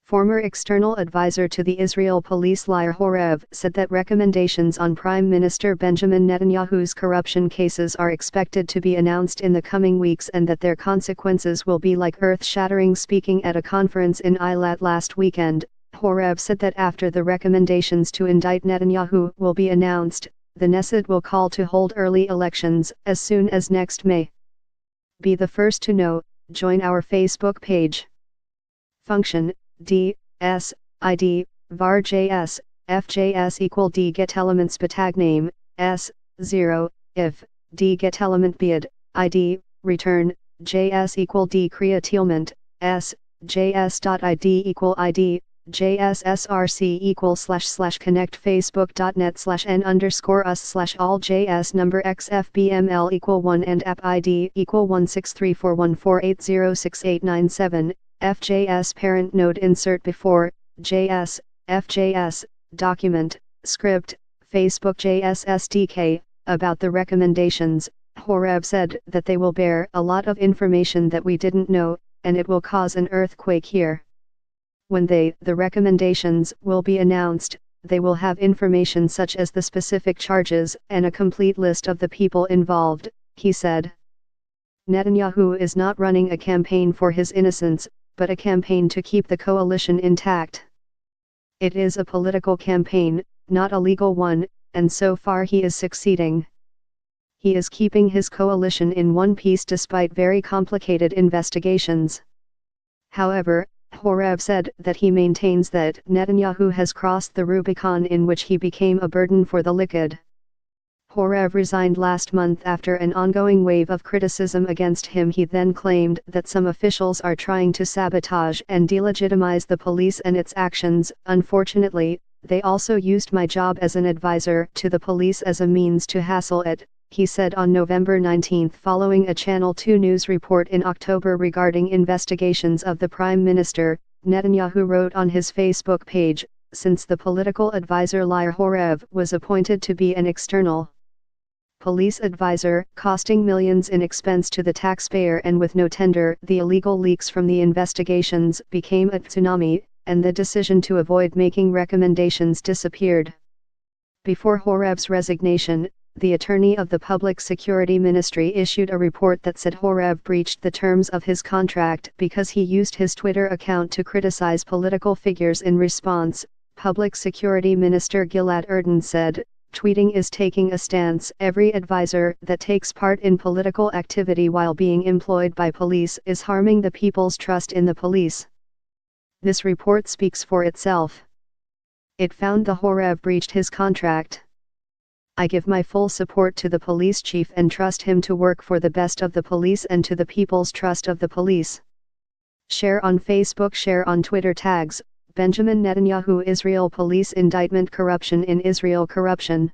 Former external advisor to the Israel police Yair Horev said that recommendations on Prime Minister Benjamin Netanyahu's corruption cases are expected to be announced in the coming weeks and that their consequences will be like earth-shattering. Speaking at a conference in Eilat last weekend, Horev said that after the recommendations to indict Netanyahu will be announced, the Knesset will call to hold early elections as soon as next May. Be the first to know. Join our Facebook page. Function D S ID var JS FJS equal D get elements tag name S 0 if D get element bid ID return JS equal D create element S JS.id equal ID JSSRC equal / connect facebook.net/n_us/all JS number XFBML equal 1 and app ID equal 1634148068997 FJS parent node insert before JS FJS document script Facebook JS SDK. About the recommendations, Horev said that they will bear a lot of information that we didn't know, and it will cause an earthquake here. When the recommendations will be announced, they will have information such as the specific charges and a complete list of the people involved, he said. Netanyahu is not running a campaign for his innocence, but a campaign to keep the coalition intact. It is a political campaign, not a legal one, and so far he is succeeding. He is keeping his coalition in one piece despite very complicated investigations. However, Horev said that he maintains that Netanyahu has crossed the Rubicon in which he became a burden for the Likud. Horev resigned last month after an ongoing wave of criticism against him. He then claimed that some officials are trying to sabotage and delegitimize the police and its actions. Unfortunately, they also used my job as an advisor to the police as a means to hassle it, he said on November 19 following a Channel 2 news report in October regarding investigations of the Prime Minister. Netanyahu wrote on his Facebook page, since the political advisor Yair Horev was appointed to be an external police advisor, costing millions in expense to the taxpayer and with no tender, the illegal leaks from the investigations became a tsunami, and the decision to avoid making recommendations disappeared. Before Horev's resignation, the attorney of the Public Security Ministry issued a report that said Horev breached the terms of his contract because he used his Twitter account to criticize political figures. In response, Public Security Minister Gilad Erdan said, "Tweeting is taking a stance. Every advisor that takes part in political activity while being employed by police is harming the people's trust in the police." This report speaks for itself. It found the Horev breached his contract. "I give my full support to the police chief and trust him to work for the best of the police and to the people's trust of the police." Share on Facebook, share on Twitter. Tags: Benjamin Netanyahu, Israel police indictment, corruption in Israel, corruption.